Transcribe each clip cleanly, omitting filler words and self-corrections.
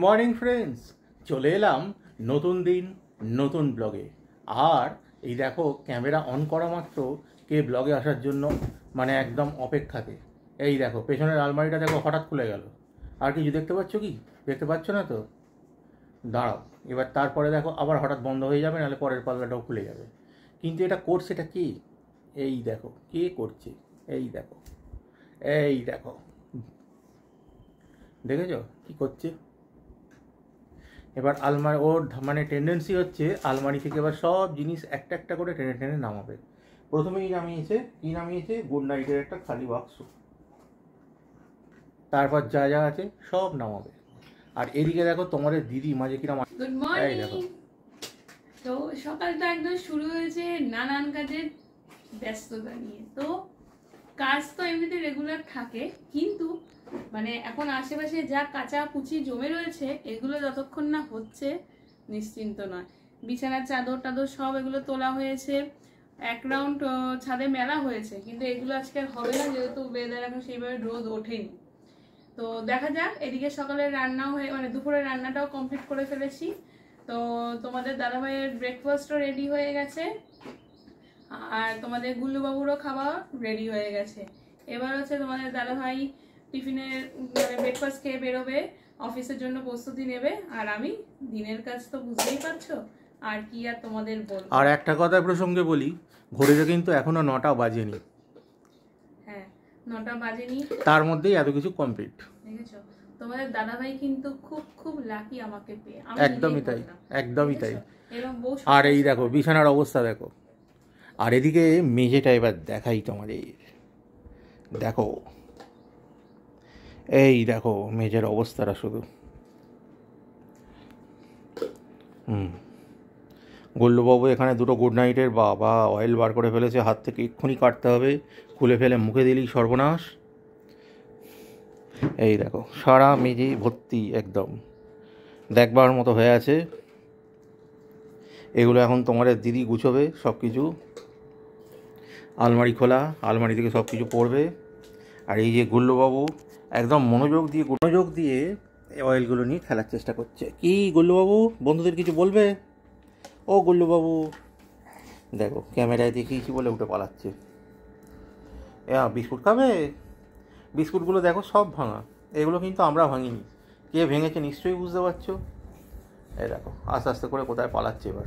Morning friends, চলে এলাম নতুন দিন নতুন ব্লগে। আর এই দেখো, ক্যামেরা অন করা মাত্র কে ব্লগে আসার জন্য মানে একদম অপেক্ষাতে। এই দেখো পেছনের আলমারিটা দেখো হঠাৎ খুলে গেল। আর কিছু দেখতে পাচ্ছ কি? দেখতে পাচ্ছ না তো? দাঁড়াও, এবার তারপরে দেখো আবার হঠাৎ বন্ধ হয়ে যাবে, নাহলে পরের পাল্লাটাও খুলে যাবে। কিন্তু এটা করছে এটা কি? এই দেখো কে করছে, এই দেখো, এই দেখো, দেখেছ কি করছে? এবার আলমারি ওর মানে টেন্ডেন্সি হচ্ছে আলমারি থেকে এবার সব জিনিস একটা একটা করে টেনে টেনে নামাবে। প্রথমেই নামিয়েছে গুড নাইটের একটা খালি বাক্স, তারপর যা যা আছে সব নামাবে। আর এদিকে দেখো তোমাদের দিদি মাঝে কিরম। Good morning. তো সকালটা একদম শুরু হয়েছে নানান কাজের ব্যস্ততা নিয়ে। তো কাজ তো এমনিতে রেগুলার থাকে, কিন্তু মানে এখন আশেপাশে যা কাঁচা কুচি জমে রয়েছে এগুলো যতক্ষণ না হচ্ছে নিশ্চিন্ত নয়। বিছানার চাদর টাদর সব এগুলো তোলা হয়েছে, এক রাউন্ড ছাদে মেলা হয়েছে, কিন্তু এগুলো আজকে আর হবে না, যেহেতু ওয়েদার এখন সেইভাবে রোদ ওঠেনি। তো দেখা যাক। এদিকে সকালে রান্নাও হয়ে মানে দুপুরের রান্নাটাও কমপ্লিট করে ফেলেছি। তো তোমাদের দাদাভাইয়ের ব্রেকফাস্টও রেডি হয়ে গেছে, আর তোমাদের গুল্লুবাবুরও খাবার রেডি হয়ে গেছে। এবার হচ্ছে তোমাদের দাদাভাই টিফিনের মানে ব্রেকফাস্ট খেয়ে বেরোবে, অফিসের জন্য প্রস্তুতি নেবে, আর আমি দিনের কাজ তো বুঝতেই পারছো, আর কি আর তোমাদের বলবো। আর একটা কথা প্রসঙ্গে বলি, ঘড়িতে কিন্তু এখনো 9টা বাজেনি। হ্যাঁ, 9টা বাজেনি, তার মধ্যেই এত কিছু কমপ্লিট। দেখেছো, তোমাদের দাদাভাই কিন্তু খুব খুব লাকি আমাকে পেয়ে। একদমই তাই, একদমই তাই। এবং বউ আর এই দেখো বিছানার অবস্থা দেখো। আর এদিকে মেঝেটা এবার দেখাই তোমাদের, দেখো এই দেখো মেঝের অবস্থাটা শুধু। গোল্লুবাবু এখানে দুটো গুড নাইটের বা অয়েল বার করে ফেলেছে, হাত থেকে এক্ষুনি কাটতে হবে, খুলে ফেলে মুখে দিলেই সর্বনাশ। এই দেখো সারা মেঝে ভর্তি, একদম দেখবার মতো হয়ে আছে। এগুলো এখন তোমাদের দিদি গুছোবে সব কিছু। আলমারি খোলা, আলমারি থেকে সব কিছু পড়বে। আর এই যে গুল্লুবাবু একদম মনোযোগ দিয়ে অয়েলগুলো নিয়ে খেলার চেষ্টা করছে। কি গুল্লুবাবু, বন্ধুদের কিছু বলবে? ও গুল্লুবাবু, দেখো ক্যামেরায় দেখিয়েছি বলে উঠে পালাচ্ছে। বিস্কুট খাবে? বিস্কুটগুলো দেখো সব ভাঙা, এগুলো কিন্তু আমরা ভাঙিনি। কে ভেঙেছে নিশ্চয়ই বুঝতে পারছো। এই দেখো আস্তে আস্তে করে কোথায় পালাচ্ছে এবার।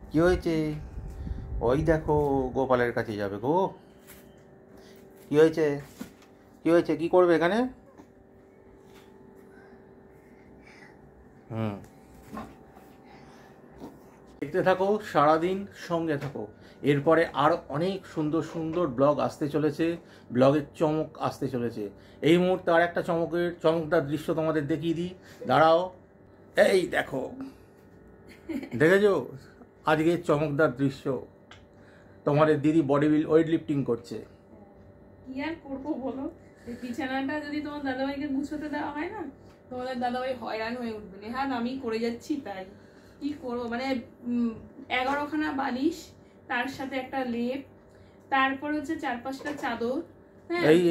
কি হয়েছে? ওই দেখো গোপালের কাছে যাবে গো। কি হয়েছে? কি হয়েছে? কি করবে এখানে? দেখতে থাকো, সারাদিন সঙ্গে থাকো। এরপরে আরও অনেক সুন্দর সুন্দর ব্লগ আসতে চলেছে, ব্লগের চমক আসতে চলেছে। এই মুহূর্তে আর একটা চমকদার দৃশ্য তোমাদের দেখিয়ে দিই, দাঁড়াও। এই দেখো, দেখেছো আজকে চমকদার দৃশ্য? তোমাদের দিদি ওয়েট লিফটিং করছে। কি আর করবো বলো, বিছানাটা যদি তোমার দাদাভাইকে গুছোতে দেওয়া হয় না, তোমাদের দাদাভাই হয়রান হয়ে উঠবে। হ্যাঁ, আমি করে যাচ্ছি, তাই কি করবো। মানে 11খানা বালিশ, তার সাথে একটা লেপ, তারপর হচ্ছে 4-5টা চাদর।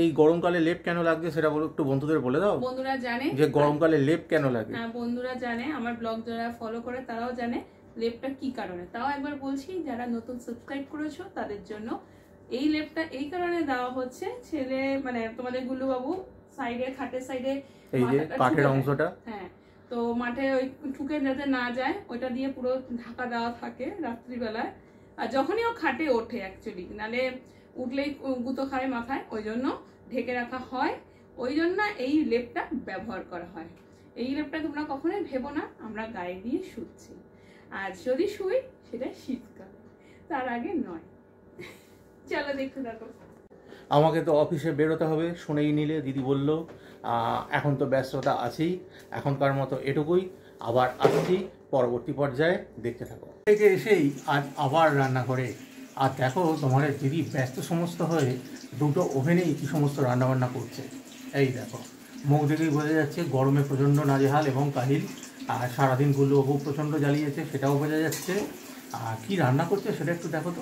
এই গরমকালে লেপ কেন লাগছে সেটা বলো, একটু বন্ধুদের বলে দাও। বন্ধুরা জানে যে গরমকালে লেপ কেন লাগে। হ্যাঁ, বন্ধুরা জানে, আমার ব্লগ যারা ফলো করে তারাও জানে লেপটা কি কারণে। তাও একবার বলছি, যারা নতুন সাবস্ক্রাইব করেছো তাদের জন্য এই লেপটা এই কারণে দেওয়া হচ্ছে। ছেলে মানে তোমাদের গুল্লুবাবু সাইডে, খাটের সাইডে এই যে কাঠের অংশটা, হ্যাঁ, তো মাঠে ওই ঠুকে যাতে না যায় ওইটা দিয়ে পুরো ঢাকা দেওয়া থাকে রাত্রিবেলায়। আর যখনই ও খাটে ওঠে অ্যাকচুয়ালি, নালে উঠলেই গুঁতো খায় মাথায়, ওই জন্য ঢেকে রাখা হয়। ওই জন্য এই লেপটা ব্যবহার করা হয়। এই লেপটা তোমরা কখনোই ভেবো না আমরা গায়ে দিয়ে শুচ্ছি, আর যদি শুই সেটা শীতকাল, তার আগে নয়। চলো দেখতে থাকো। আমাকে তো অফিসে বেরোতে হবে, শুনেই নিলে দিদি বলল। এখন তো ব্যস্ততা আছেই, এখনকার মতো এটুকুই। আবার আসছি পরবর্তী পর্যায়ে, দেখতে থাকো। থেকে এসেই আজ আবার রান্না করে, আর দেখো তোমাদের দিদি ব্যস্ত সমস্ত হয়ে দুটো ওভেনেই কী সমস্ত রান্নাবান্না করছে। এই দেখো মুখ দেখেই বোঝা যাচ্ছে গরমে প্রচণ্ড নাজেহাল এবং কাহিল। আর সারাদিন গুলো প্রচণ্ড জ্বালিয়েছে, সেটাও বোঝা যাচ্ছে। আর কী রান্না করছে সেটা একটু দেখো তো।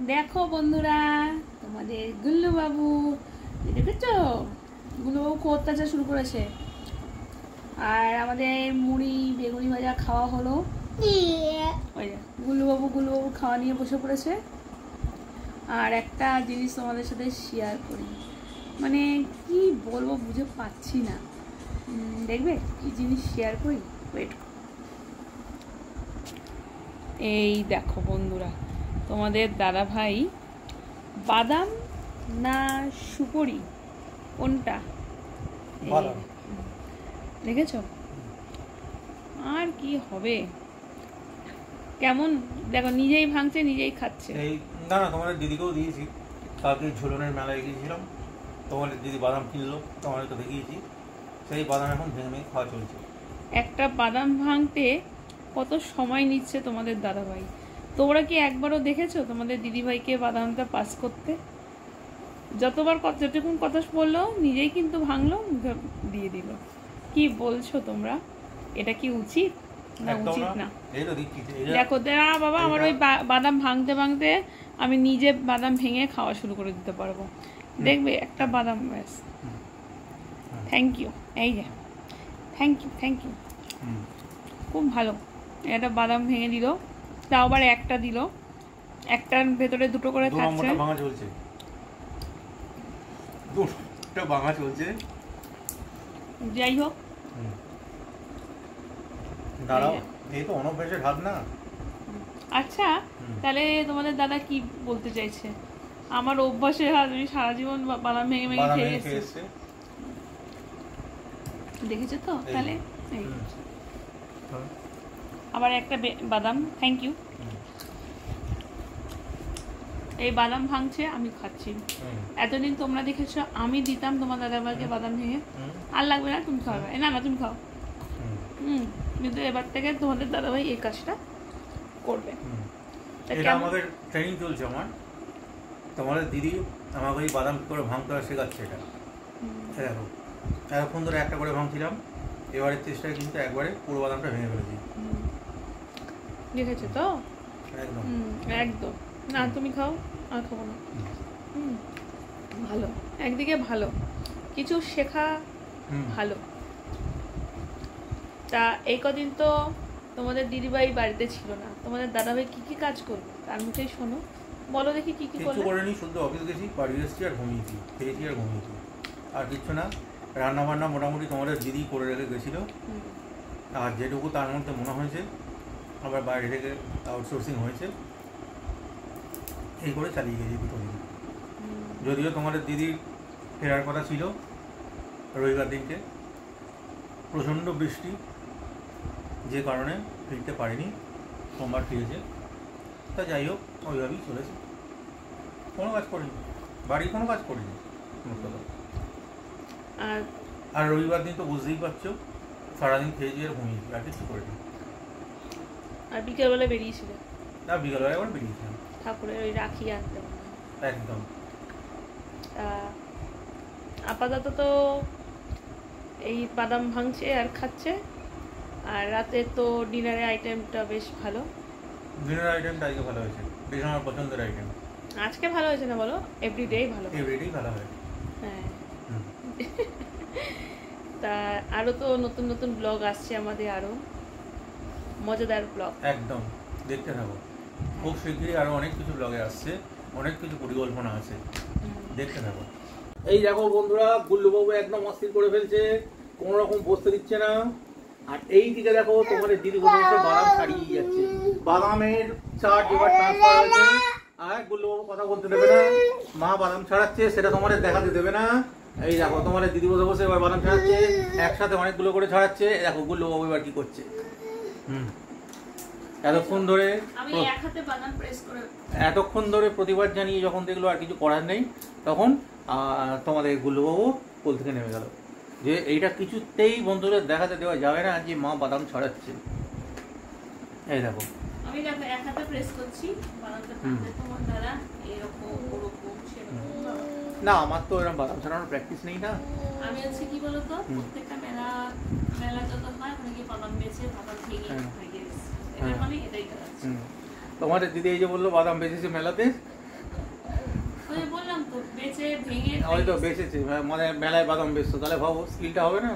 দেখো বন্ধুরা, তোমাদের গুল্লু বাবু দেখেছো, গুল্লু বাবু খুব অত্যাচার শুরু করেছে। আর আমাদের মুড়ি বেগুনি ভাজা খাওয়া হলো। ওই যে গুল্লু বাবু খাওয়া নিয়ে বসে পড়েছে। আর একটা জিনিস তোমাদের সাথে শেয়ার করি, মানে কি বলবো বুঝে পাচ্ছি না। দেখবে কি জিনিস শেয়ার করি, ওয়েট। এই দেখো বন্ধুরা, তোমাদের দাদা ভাই বাদাম না সুপুরি কোনটা দেখেছ? আর কি হবে, কেমন দেখো, নিজেই ভাঙছে নিজেই খাচ্ছে। এই না না, তোমাদের দিদিকেও দিয়েছি, কালকে ঝোলনের মেলায় গিয়েছিলাম, তোমাদের দিদি বাদাম কিনলো, তোমাদের তো দেখিয়েছি, সেই বাদাম এখন ভেঙে ভেঙে খাওয়া চলছে। একটা বাদাম ভাঙতে কত সময় নিচ্ছে তোমাদের দাদাভাই। তোমরা কি একবারও দেখেছো তোমাদের দিদিভাইকে বাদামটা পাস করতে? যতবার যতটুকুন কথা বললো নিজেই কিন্তু ভাঙলো, মুখে দিয়ে দিল। কি বলছো তোমরা, এটা কি উচিত না উচিত না? দেখো বাবা, আমার ওই বাদাম ভাঙতে ভাঙতে আমি নিজে বাদাম ভেঙে খাওয়া শুরু করে দিতে পারবো। দেখবে একটা বাদাম, ব্যাস। থ্যাংক ইউ, এই যে থ্যাংক ইউ, খুব ভালো। এটা বাদাম ভেঙে দিল, তাও আবার একটা দিল, একটার ভেতরে দুটো করে থাকছে। যাই হোক, আচ্ছা তাহলে তোমাদের দাদা কি বলতে চাইছে? আমার অভ্যাসে আমি সারা জীবন বাদাম ভেঙে ভেঙে খেয়ে এসেছি, দেখেছো তো? তাহলে আবার একটা বাদাম, থ্যাংক ইউ। এই বাদাম ভাঙছে, আমি খাচ্ছি। এতদিন তোমরা দেখেছো আমি দিতাম তোমার দাদাভাইকে বাদাম ভেঙে, আর লাগবে না, তুমি খাবে না, না তুমি খাও। কিন্তু এবার থেকে তোমাদের দাদাভাই এই কাজটা করবে। এটা আমাদের ট্রেনিং চলছে। তোমাদের দিদি আমাকে ওই বাদাম করে ভাঙতে শেখাচ্ছে। এটা দেখো, এতক্ষণ ধরে একটা করে ভাঙছিলাম, এবারের চেষ্টায় কিন্তু একবারে পুরো বাদামটা ভেঙে ফেলেছি। দেখেছো তো? একদম একদম। না তুমি খাও, আর খাবো না। ভালো, একদিকে ভালো, কিছু শেখা ভালো। তা এই কদিন তো তোমাদের দিদিভাই বাড়িতে ছিল না, তোমাদের দাদাভাই কি কি কাজ করবে তার মুখেই শোনো, বলো দেখি কি কি করলে। কিছু করেনি, শুধু অফিস গেছি, বাড়ি এসেছি আর ঘুমিয়েছি, খেয়েছি আর ঘুমিয়েছি, আর কিচ্ছু না। রান্না বান্না মোটামুটি তোমাদের দিদি করে রেখে গেছিল, আর যেটুকু তার মধ্যে মনে হয়েছে আবার বাইরে থেকে আউটসোর্সিং হয়েছে, এই করে চালিয়ে গেছি দুটো দিন। যদিও তোমাদের দিদির ফেরার কথা ছিল রবিবার দিনকে, প্রচণ্ড বৃষ্টি, যে কারণে ফিরতে পারিনি, সোমবার ফিরেছে। তা যাই হোক, ওইভাবেই চলেছে, কোনো কাজ করিনি, বাড়ির কোনো কাজ করিনি। আর রবিবার দিন তো বুঝতেই পারছো, সারাদিন খেয়েছি আর ঘুমিয়েছি, আর কিছু করিনি। আর বিকেলবেলা বেরিয়েছিল? না, বিকেলবেলা একবার বেরিয়েছিলাম ঠাকুরের ওই রাখি আনতে। একদম। আপাতত তো এই বাদাম ভাঙছে আর খাচ্ছে, আর রাতে তো ডিনারের আইটেমটা বেশ ভালো। ডিনারের আইটেমটা আজকে ভালো হয়েছে, বেশ আমার পছন্দের আইটেম। আজকে ভালো হয়েছে না বলো? এভরিডেই ভালো, এভরিডেই ভালো হয়। হ্যাঁ। তা আরো তো নতুন নতুন ব্লগ আসছে আমাদের, আরো মজাদার ব্লগ, একদম দেখতে থাকো। খুব শীঘ্রই আরো অনেক কিছু ব্লগে আসছে, অনেক কিছু পরিকল্পনা আছে, দেখতে থাকো। এই দেখো বন্ধুরা, গুল্লুবাবু একদম অস্থির করে ফেলছে, কোন রকম বসতে দিচ্ছে না। আর এই দিকে দেখো, তোমাদের দিদি বলছে বাদাম ছাড়িয়ে যাচ্ছে, বাদামের চার্জ এবার ট্রান্সফার হয়েছে, আর গুল্লুবাবু কথা বলতে দেবে না, মা বাদাম ছাড়াচ্ছে সেটা তোমাদের দেখাতে দেবে না। এই দেখো, তোমাদের দিদি বসে বসে এবার বাদাম ছাড়াচ্ছে, একসাথে অনেকগুলো করে ছাড়াচ্ছে। দেখো গুল্লুবাবু এবার কি করছে। এতক্ষণ ধরে প্রতিবাদ জানিয়ে যখন দেখলো আর কিছু করার নেই, তখন তোমাদের গুল্লুবাবু কোল থেকে নেমে গেল যে এইটা কিছুতেই বন্ধুদের দেখাতে দেওয়া যাবে না যে মা বাদাম ছড়াচ্ছে। এই দেখো, আমি দেখো এক হাতে প্রেস করছি বাদামটা, তোমার দাদা এরকম ওরকম সেরকম। না, আমার তো এরকম বাদাম ছাড়ানোর প্র্যাকটিস নেই না। আমি হচ্ছে কি বলতো, প্রত্যেকটা মেলা যত হয় অনেকে বাদাম বেচে বাদাম ভেঙে খাইয়ে, এটাই মানে এটাই কাজ। তোমাদের দিদি এই যে বললো বাদাম বেচেছে মেলাতে, তোকে বললাম তো বেচে ভেঙে হয়তো বেঁচেছে, মানে মেলায় বাদাম বেচতো, তাহলে ভাবো স্কিলটা হবে না?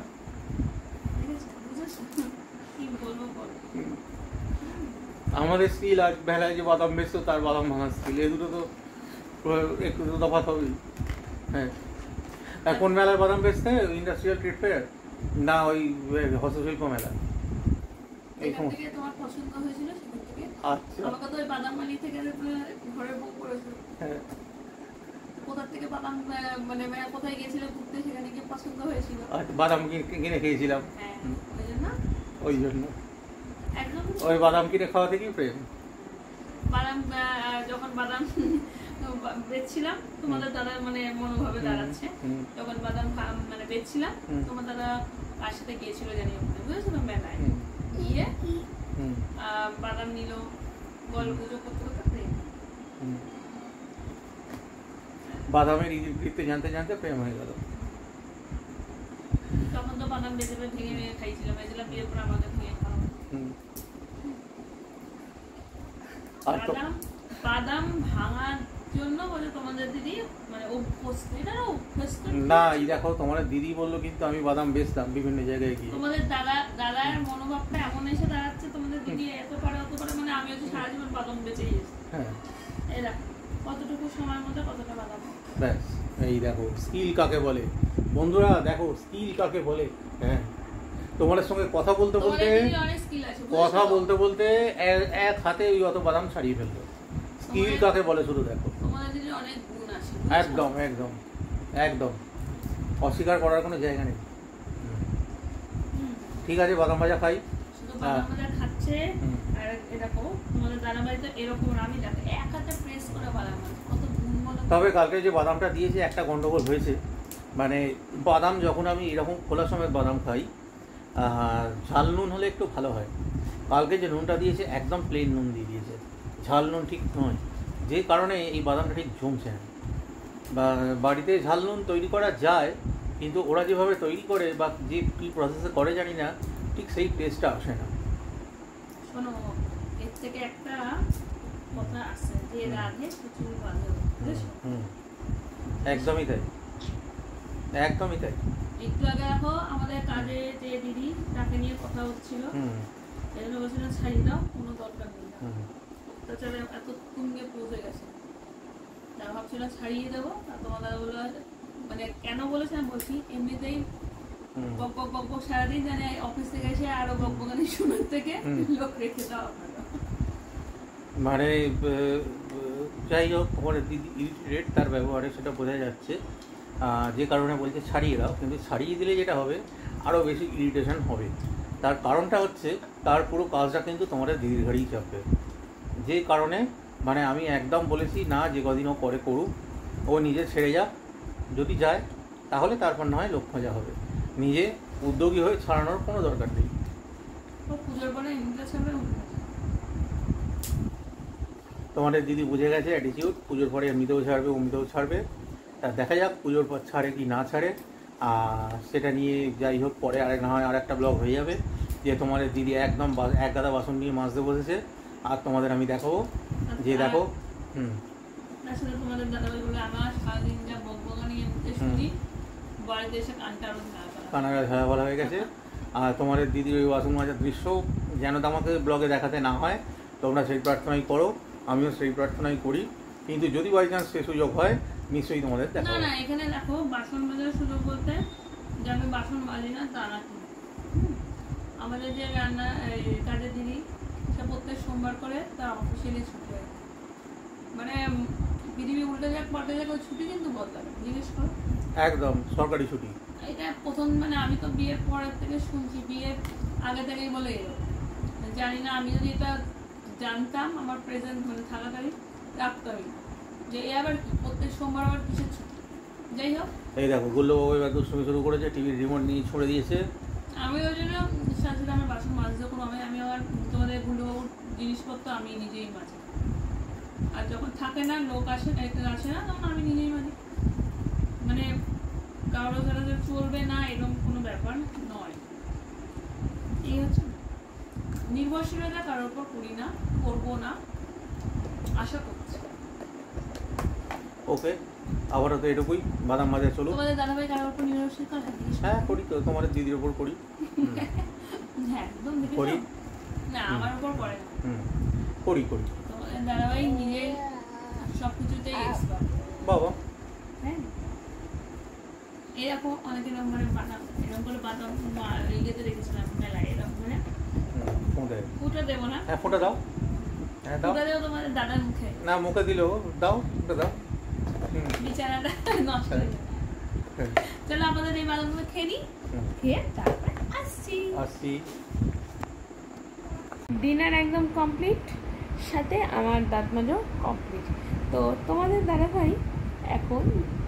কি বলবো বল। আমাদের স্কিল আর মেলায় যে বাদাম বেচতো তার বাদাম ভাঙার স্কিল, এই দুটো তো একটু তো তফাৎ হবেই। হ্যাঁ, আর কোন মেলায় বাদাম বেচতে? ইন্ডাস্ট্রিয়াল ট্রেড ফেয়ার না ওই হস্তশিল্প মেলা? এই এখান সমস্ত। থেকে তোমার পছন্দ হয়েছিল সেখান থেকে? আচ্ছা, আমাকে তো ওই বাদাম মালি থেকে ঘরে বউ করেছিল। হ্যাঁ, কোথা থেকে বাদাম মানে কোথায় গেছিলে ঘুরতে, সেখানে গিয়ে পছন্দ হয়েছিল। আচ্ছা, বাদাম কিনে খেয়েছিলাম। হ্যাঁ, ওই জন্য ওই জন্য একদম ওই বাদাম কিনে খাওয়া থেকেই প্রেম। বাদাম যখন বাদাম বেচছিলাম, তোমাদের দাদা মানে মনোভাবে দাঁড়াচ্ছে, যখন বাদাম মানে বেচছিলাম, তোমার দাদা কার সাথে গিয়েছিল জানি ওখানে, বুঝেছো তো, মেলায় গিয়ে বাদাম নিল, গল্প গুজব করতে করতে প্রেম। বাদামের ইতিবৃত্তি জানতে জানতে প্রেম হয়ে গেল। তখন তো বাদাম বেঁচে ভেঙে ভেঙে খাইছিলাম, ভেবেছিলাম বিয়ের পর আমাকে ভেঙে খাওয়া। আর তো বাদাম ভাঙার জন্য বলে তোমাদের দিদি মানে অভ্যস্ত, এটা না অভ্যস্ত না, এই দেখো তোমার দিদি বললো কিন্তু আমি বাদাম বেচতাম বিভিন্ন জায়গায় গিয়ে। তোমাদের দাদার মনোভাবটা এমন এসে দাঁড়াচ্ছে, তোমাদের দিদি এত পারে অত পারে, মানে আমি হচ্ছে সারা জীবন বাদাম বেচেই এসেছি। হ্যাঁ, এরা কতটুকু সময়ের মধ্যে কতটা বাদাম। ব্যাস, এই দেখো স্কিল কাকে বলে বন্ধুরা, দেখো স্কিল কাকে বলে। হ্যাঁ, তোমাদের সঙ্গে কথা বলতে বলতে কথা বলতে বলতে এক হাতে ওই অত বাদাম ছাড়িয়ে ফেললো। স্কিল কাকে বলে শুধু দেখো। তোমাদের দিদি অনেক গুণ আছে, একদম একদম একদম অস্বীকার করার কোনো জায়গা নেই। ঠিক আছে, বাদাম ভাজা খাই। শুধু বাদাম ভাজা খাচ্ছে। আর এরকম তোমাদের দাদা ভাই তো এরকম, আমি দেখো এক হাতে প্রেস করে বাদাম ভাজা, কত গুণ বলো। তবে কালকে যে বাদামটা দিয়েছে একটা গন্ডগোল হয়েছে, মানে বাদাম যখন আমি এরকম খোলা সময় বাদাম খাই, ঝাল নুন হলে একটু ভালো হয়। কালকে যে নুনটা দিয়েছে একদম প্লেন নুন দিয়ে দিয়েছে, ঝাল নুন ঠিক নয়, যে কারণে এই বাদামটা ঠিক জমছে না। বা বাড়িতে ঝাল নুন তৈরি করা যায়, কিন্তু ওরা যেভাবে তৈরি করে বা যে কী প্রসেসে করে জানি না, ঠিক সেই টেস্টটা আসে না। শোনো, এর থেকে একটা কথা আছে যে রাধে প্রচুর বাধে, বুঝেছো? একদমই তাই, একদমই তাই। একটু আগে দেখো আমাদের কাজে যে দিদি, তাকে নিয়ে কথা হচ্ছিল, এজন্য বলছিলাম ছাড়িয়ে দাও, কোনো দরকার নেই, তাছাড়া এত তুঙ্গে পৌঁছে গেছে, তা ভাবছিলাম ছাড়িয়ে দেবো। আর তোমার দাদা বললো, মানে কেন বলেছে আমি বলছি, এমনিতেই বক বক বক বক সারাদিন জানে অফিস থেকে এসে আরো বক বকানি শোনার থেকে লোক রেখে দাও আপনারা। মানে যাই হোক, তোমার দিদি ইরিটেট তার ব্যবহারে সেটা বোঝা যাচ্ছে, যে কারণে বলছে ছাড়িয়ে দাও। কিন্তু ছাড়িয়ে দিলে যেটা হবে, আরও বেশি ইরিটেশন হবে। তার কারণটা হচ্ছে, তার পুরো কাজটা কিন্তু তোমাদের দিদির ঘাড়েই চাপবে, যে কারণে মানে আমি একদম বলেছি না, যে কদিন ও করে করুক, ও নিজে ছেড়ে যাক, যদি যায় তাহলে তারপর না হয় লোক খোঁজা হবে, নিজে উদ্যোগী হয়ে ছাড়ানোর কোনো দরকার নেই। পুজোর পরে এমনিটা ছাড়বে, তোমাদের দিদি বুঝে গেছে অ্যাটিটিউড, পুজোর পরে এমনিতেও ছাড়বে অমনিতেও ছাড়বে। তা দেখা যাক পুজোর পর ছাড়ে কি না ছাড়ে, সেটা নিয়ে যাই হোক পরে না হয় আর একটা ব্লগ হয়ে যাবে, যে তোমাদের দিদি একদম এক গাদা বাসন নিয়ে মাজতে বসেছে, আর তোমাদের আমি দেখাবো যে দেখো। আসলে তোমাদের দাদাভাই বলে আমার সারাদিন যা বক বকানি এমনিতে শুনি, বাড়িতে এসে কানাডা ঝাড়া বলা হয়ে গেছে। আর তোমাদের দিদির ওই বাসন মাজার দৃশ্য যেন আমাকে ব্লগে দেখাতে না হয়, তোমরা সেই প্রার্থনাই করো, আমিও সেই প্রার্থনাই করি। কিন্তু যদি বাই চান্স সে সুযোগ হয়, নিশ্চয়ই তোমাদের দেখা। না না, এখানে দেখো বাসন মাজার সুযোগ বলতে যে আমি বাসন মাজি না তা না, আমাদের যে রান্না কাজের দিদি, সে প্রত্যেক সোমবার করে তার অফিসিয়ালি ছুটি হয়, মানে পৃথিবী উল্টে যাক পাল্টে যাক, ওই ছুটি কিন্তু বদলাবে, জিজ্ঞেস করো। একদম সরকারি ছুটি। এটা প্রথম, মানে আমি তো বিয়ের পরের থেকে শুনছি, বিয়ের আগে থেকেই বলে এলো, জানি না, আমি যদি এটা জানতাম আমার প্রেজেন্ট মানে থাকাকালীন রাখতামই, যে এ আবার কি প্রত্যেক সোমবার আবার কিসের ছুটি। যাই হোক, এই দেখো গুল্লবাবু এবার দুষ্টুমি শুরু করেছে, টিভির রিমোট নিয়ে ছড়ে দিয়েছে। আমি ওই জন্য সাথে সাথে আমার বাসন মাজতে কোনো আমি আবার তোমাদের গুল্লবাবুর জিনিসপত্র আমি নিজেই মাজি, আর যখন থাকে না, লোক আসে না, তখন আমি নিজেই মাজি, মানে কারোর সাথে চলবে না এরকম কোনো ব্যাপার নয়। এই হচ্ছে নির্ভরশীলতা কারোর উপর করি না, করবো না, আশা করছি। ওকে, আবারও তো এটুকুই, বাদাম ভাজা চলো। তোমাদের দাদাভাই কারোর উপর নির্ভরশীল করে? হ্যাঁ করি তো, তোমাদের দিদির ওপর করি। হ্যাঁ একদম দেখেছো? করি। না আমার উপর করে না। করি করি। তোমাদের দাদাভাই নিজে সবকিছুতেই এক্সপার্ট। বাবা হ্যাঁ এরকম অনেক এরকম করে বাদাম, এরকম করে বাদাম ইয়েতে রেখেছিলাম মেলায়, এরকম করে ফুটা দেবো না? হ্যাঁ ফোঁটা দাও, হ্যাঁ দাও। ফুটা দেবো তোমাদের দাদার মুখে? না মুখে দিলেও দাও, ফোঁটা দাও। বিছানাটা নষ্ট হয়ে যাবে। চলো আমাদের এই বাদামগুলো খেয়ে নিই, খেয়ে তারপরে আসছি। ডিনার একদম কমপ্লিট, সাথে আমার দাঁত মাজাও কমপ্লিট। তো তোমাদের দাদাভাই এখন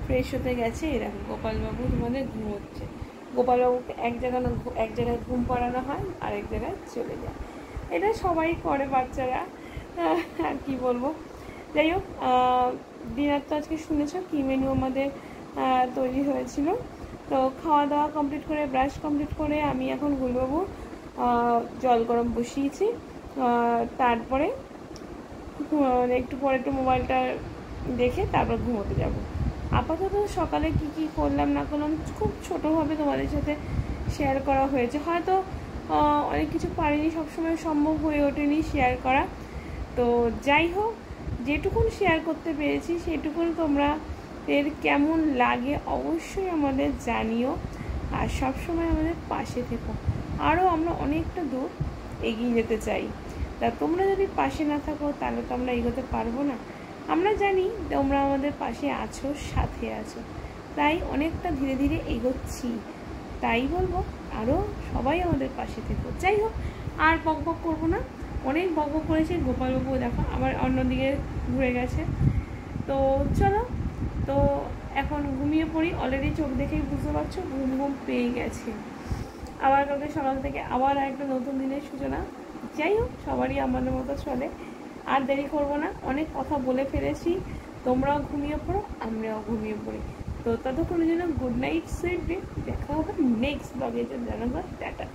ফ্রেশ হতে গেছে। এরকম গোপালবাবু তোমাদের ঘুমোচ্ছে। গোপালবাবুকে এক জায়গায় ঘুম পাড়ানো হয়, আরেক জায়গায় চলে যায়। এটা সবাই করে বাচ্চারা, আর কি বলবো। যাই হোক, ডিনার তো আজকে শুনেছো কী মেনু আমাদের তৈরি হয়েছিল। তো খাওয়া দাওয়া কমপ্লিট করে, ব্রাশ কমপ্লিট করে আমি এখন গুলবাবু জল গরম বসিয়েছি। তারপরে একটু পরে একটু মোবাইলটা দেখে তারপর ঘুমোতে যাব। আপাতত সকালে কি করলাম না করলাম খুব ছোটোভাবে তোমাদের সাথে শেয়ার করা হয়েছে। হয়তো অনেক কিছু পারিনি, সবসময় সম্ভব হয়ে ওঠেনি শেয়ার করা। তো যাই হোক, যেটুকুন শেয়ার করতে পেরেছি সেটুকুন তোমরা এর কেমন লাগে অবশ্যই আমাদের জানিও, আর সবসময় আমাদের পাশে থেকো। আরও আমরা অনেকটা দূর এগিয়ে যেতে চাই। তা তোমরা যদি পাশে না থাকো তাহলে তো আমরা এগোতে পারবো না। আমরা জানি তোমরা আমাদের পাশে আছো, সাথে আছো, তাই অনেকটা ধীরে ধীরে এগোচ্ছি। তাই বলবো আরও সবাই আমাদের পাশে থেকো। যাই হোক, আর বকবক করবো না, অনেক বকবক করেছি। গোপালবাবু দেখো আবার অন্যদিকে ঘুরে গেছে। তো চলো, তো এখন ঘুমিয়ে পড়ি। অলরেডি চোখ দেখেই বুঝতে পারছো ঘুম পেয়ে গেছে। আবার কালকে সকাল থেকে আবার একটা নতুন দিনের সূচনা। যাই হোক, সবারই আমাদের মতো চলে। আর দেরি করবো না, অনেক কথা বলে ফেলেছি। তোমরাও ঘুমিয়ে পড়ো, আমরাও ঘুমিয়ে পড়ি। তো ততক্ষণের জন্য গুড নাইট, সুইট ড্রিম। দেখা হবে নেক্সট ব্লগে। জানাবো টাটা।